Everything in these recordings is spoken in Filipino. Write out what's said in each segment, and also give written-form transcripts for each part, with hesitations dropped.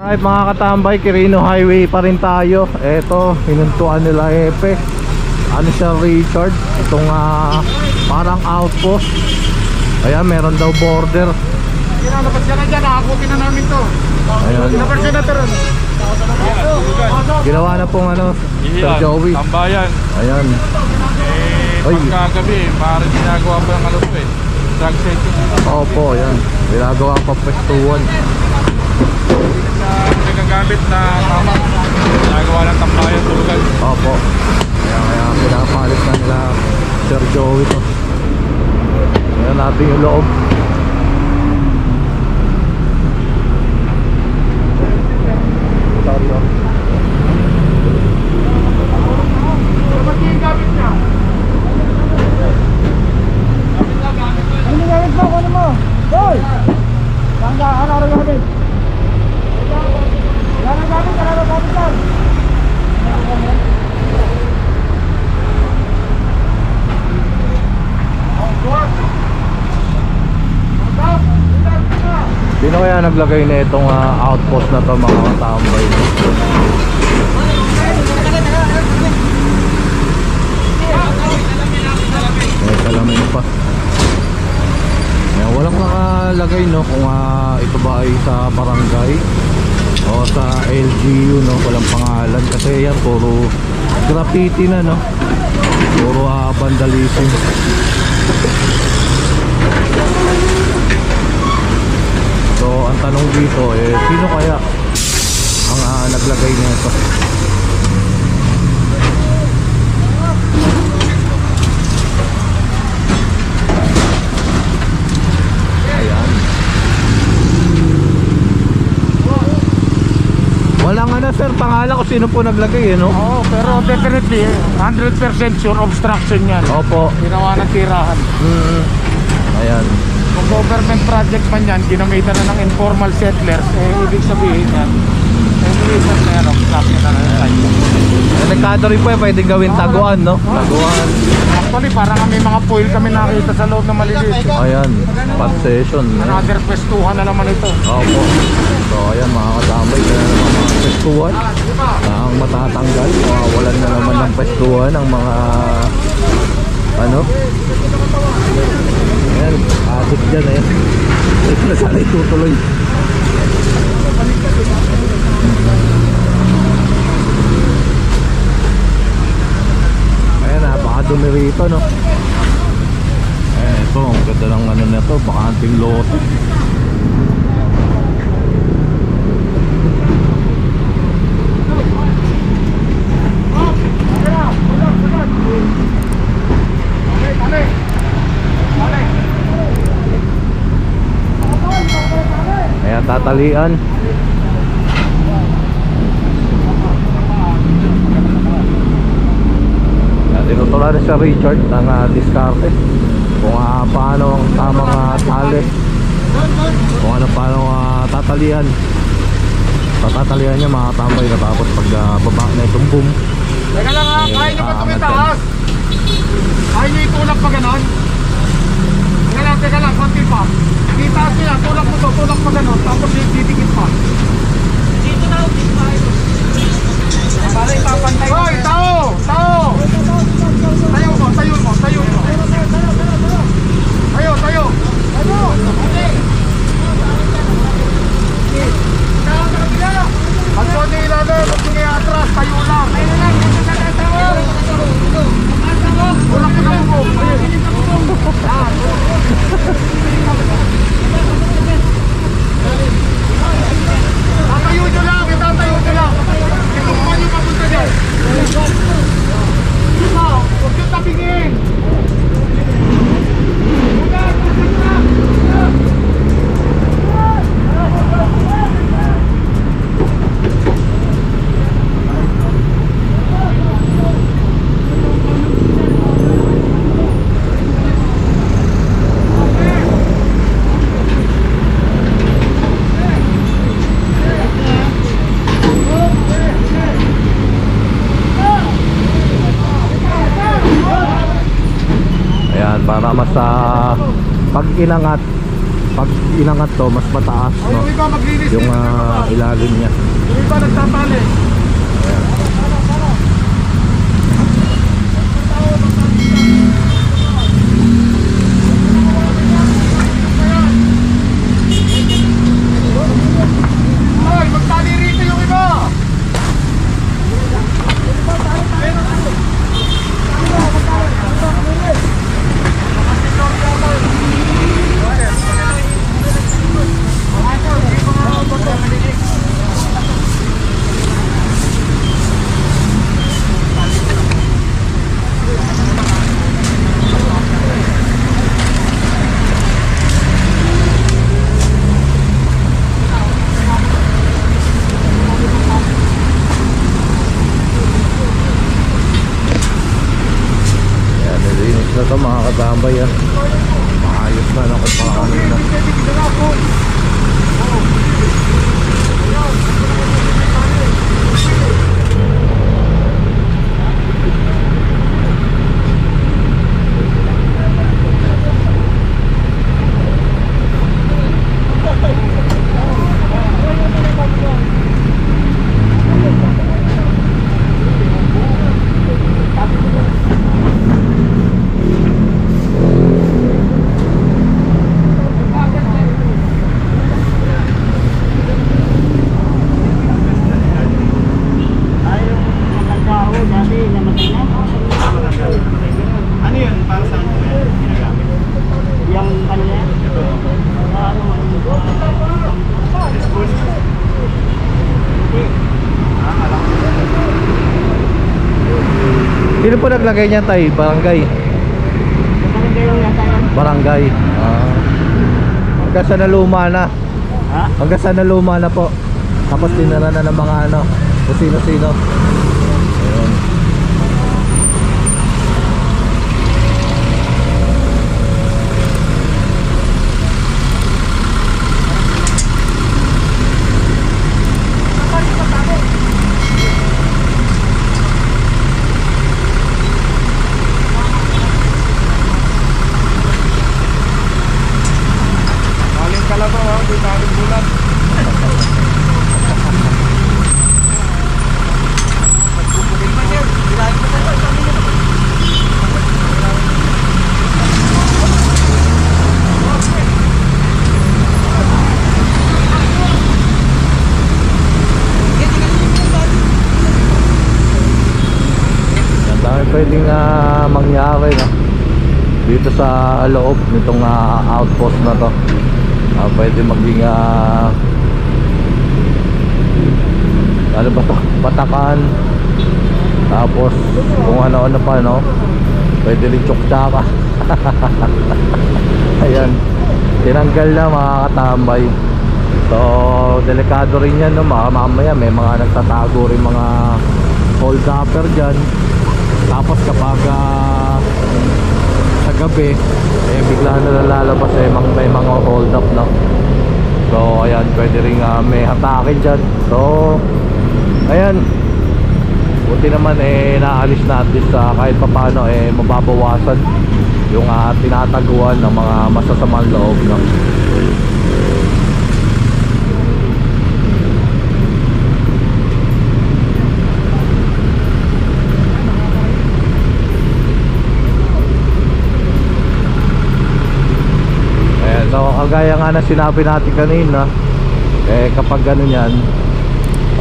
Alright mga katambay, Quirino Highway pa rin tayo. Eto, hinuntuan nila Epe. Ano siya, Richard? Itong parang outpost. Ayan, meron daw border. Labas ka na dyan, nakakutin na namin to. Ayan. Labas ka na to ron. Ginawa na pong Sir Joey. Tambayan. Ayan. Pagkagabi, parang ginagawa pa ng drug setting. Opo, ayan. Ginagawa pa pwestuhan. Nagagamit na tama. Ginagawa ng tambayan tulugan. Opo. Kaya pinapalit na nila Sir Joey to. Ayan natin yung loob. Sorry, oh. Labas yung gamit niya. Ano gamit mo? Ano mo? Hoy! Tangga, ano gamit? Ano gamit lang? Sino kaya naglagay na itong outpost na to mga katambay? May salamin pa. Ayan, walang nakalagay no kung ito ba ay sa barangay o sa LGU no, walang pangalan kasi yan puro graffiti na no, puro vandalism. So ang tanong dito sino kaya ang naglagay nito? Ayan. Walang sir, pangalan kung sino po naglagay no? Oo, pero definitely 100% sure obstruction yan. Opo. Ginawa ng tirahan. Ayan. Kung government project man yan, ginamitan na ng informal settlers, ibig sabihin yan, reason na yan, obstruction na ng Delikado rin po pwedeng gawin taguan no? Taguan. Actually, parang may mga foil kami nakita sa loob na maliliit. Ayan, pump station. Another pwestuhan na naman ito. Opo. So ayan mga katambay, kaya naman mga pwestuhan na ang matatanggal. Walan na naman ng pwestuhan ang mga ayan, adik dyan ayan. Ito na sana itutuloy. Ayan, napakadumi rito no. Ayan, ito ang ganda ng na to, bakanting lote. Ayan, tatalian. Tinutulan na siya Richard ng diskarte kung paano ang tamang talit, kung paano tatalian niya mga tambay na tapos pag baba na itong boom. Teka lang ha, kaya nyo ba tumitaas? Kaya nyo itulak pa ganon? Teka lang, konti pa. Itaas nyo yan, tulak mo to, tulak pa ganon, tapos didikit pa. Dito na, dito pa ito. Para ipapantay. Hoy, tao! Tao! Tayo mo. Tayo! Pagso niya ilalim, pagso niya atras, tayo lang. Tulak mo na mo. Tatayo nyo lang, itatayo nyo lang. Ito pa nyo papunta dyan. Huwag nyo tabingin. Para mas pag inangat pag inangat to mas mataas, O, no? yung iba maglinis Yung dito sa baba. ilalim niya. Yung iba nagtatali. Ay, magtali rito yung iba. Yan, nilinis na to mga katambay yan. Maayos na no, kung kanina. Ano yun? Para saan po yan? Ginagamit? Yung kanila? Ito. Spoon? Alam ko. Sino po naglagay niyan tay? Barangay? Barangay lang yata yan. Barangay. Hanggang sa naluma na. Ha? Hanggang sa naluma na po. Tapos dinara na ng mga ano, kung sino-sino. Ayun. Galing Kalabaw ha? Di galing Bulat. Ang dami pwedeng mangyari no? Dito sa loob nitong outpost na to. Pwede maging ano ba to? Batakan. Tapos kung ano-ano pa no? Pwede rin tsuktaka. Ayan. Tinanggal na mga katambay. So delikado rin yan no? Mamaya may mga nagtatago rin mga hold upper dyan. Tapos kapag sa gabi bigla na lalabas may mga hold up no? So ayan, pwede rin may hatakin dyan. So ayan, buti naman naalis na at least kahit pa paano mababawasan yung tinataguan ng mga masasamang loob no? So kagaya nga na sinabi natin kanina, kapag gano'n yan,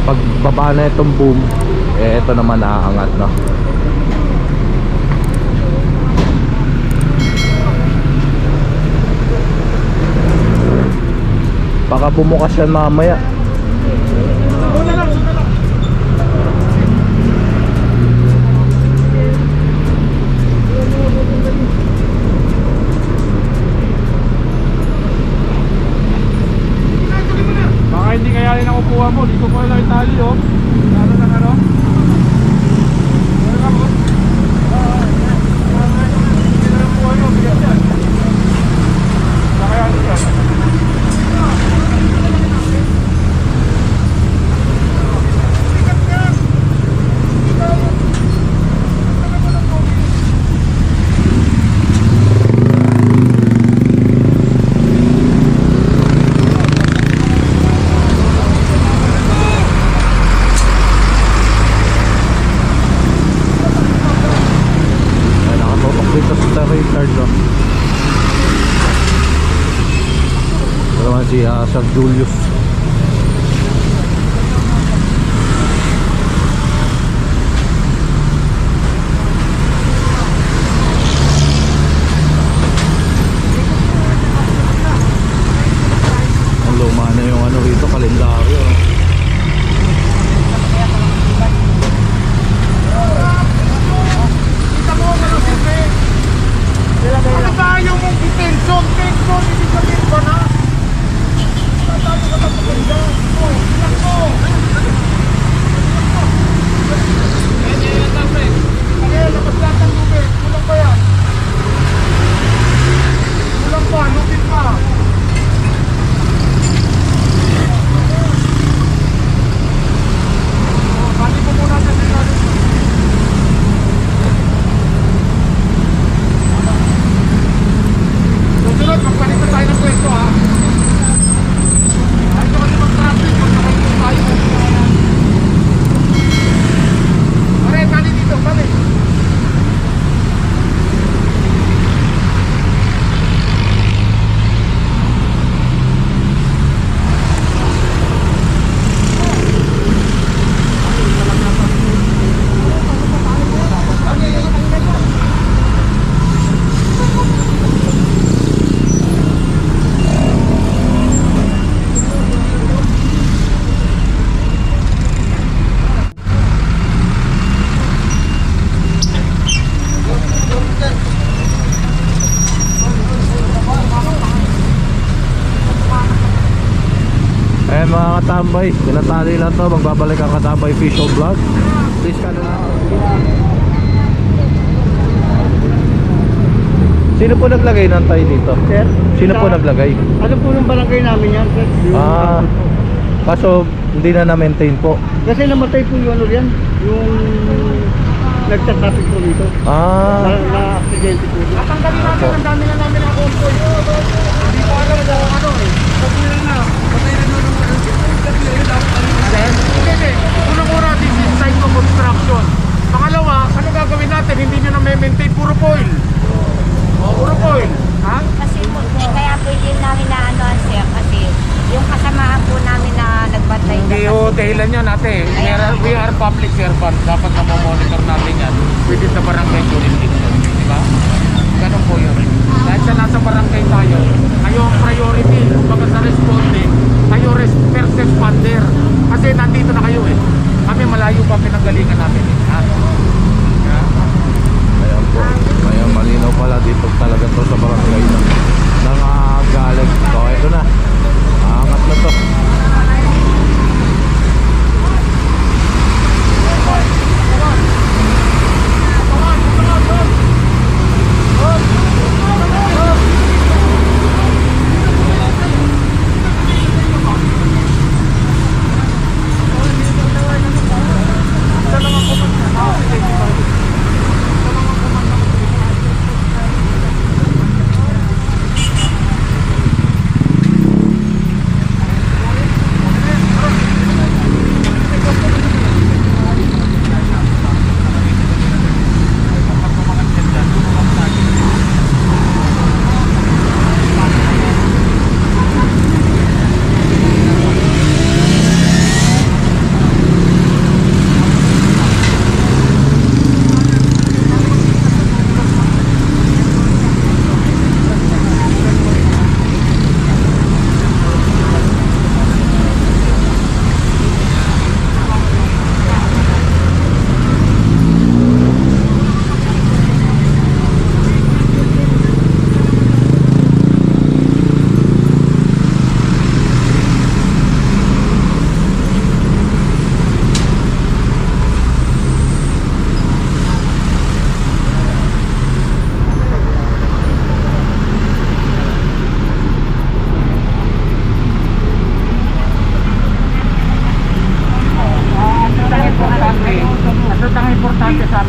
kapag baba na itong boom, ito naman aangat no? Baka bumukas yan mamaya. Baka hindi kayanin ang upuan mo. Dito ko lang itali oh. Ano na ano? Ano ka mo? Hindi na ang upuan mo. Bigat yan. Baka kayanin yan. si Sir Julius. Ang luma na yung ano rito, kalendaryo. Kita mo, ano simple? Ano ba yung mong detention? Detention, ibig sabihin ba na? Tatalo ka na sa kanya. Ilang mo. Kaya, labas lahat ng lubid. Kulang ba yan? Kulang pa, lubid pa. Bali mo muna sa sinabi. Susunod, magpalitan tayo ng pwesto ha. Ay, ito kasi mag-traffic, magpapalitan tayo. Pare, bali dito, bali. Ayan mga katambay, pinatali lang to. Magbabalik ang katambay official vlog. Please ka na lang. Sino po naglagay ng tayo dito? Sir? Sino po naglagay? Ano po yung barangay namin yan, sir? Ah, kaso hindi na na-maintain po. Kasi namatay po yung ano yan, yung nagtatraffic po dito. Ah, Na-aksidente po. Natanggalin natin, ang dami na namin ang convoy. Hindi ko alam kung ano eh. Sabi na na, patay na doon ng Hindi. Unang-una, this is site of obstruction. Pangalawa, ano gagawin natin? Hindi nyo na-maintain, puro foil. Puro foil. Ha? Kasi po, kaya po din namin na ano, sir, kasi yung kasamaan po namin na nagbantay Hindi dyan ho, kasi- dahilan yan ate. We are public servants. Dapat na monitor natin yan within the barangay jurisdiction. Di ba? Ganun po yun. Dahil sa nasa barangay tayo, kayo ang priority. Kumbaga sa responding, kayo first responder. Kasi nandito na kayo eh. Kami malayo pa pinanggalingan namin. Ha? Yeah. ayan po. Ayan, malinaw pala dito talaga to sa barangay ng galing. So, ito na. Angat na to.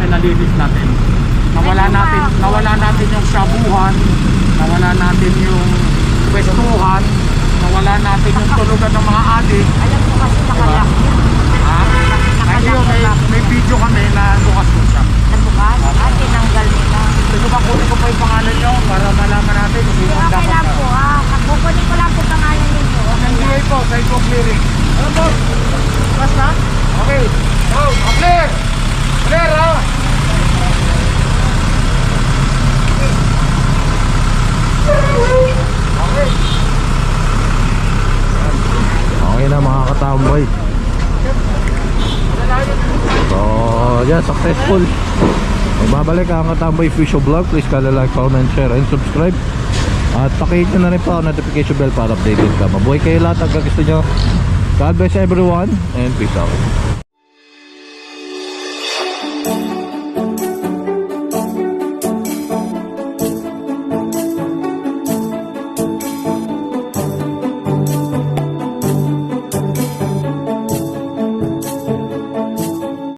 nalinis natin. Nawala natin yung shabuhan, nawala natin yung pwestuhan, nawala natin yung tulugan ng mga adik. Alam ko kasi nakalak yun. Ha? Ayun, may video kami na bukas po siya. Nabukas at tinanggal nila. Gusto ba kunin ko pa yung pangalan nyo para malaman natin kung Okay dapat lang na. po ha. Kukunin ko lang po pangalan yun. tambay. So, yeah, successful. Magbabalik ang Katambay Fisho Vlog. Please ka like, comment, share, and subscribe. At pakihit nyo na rin po ang notification bell para updated ka. Mabuhay kayo lahat. Hanggang gusto nyo. God bless everyone and peace out.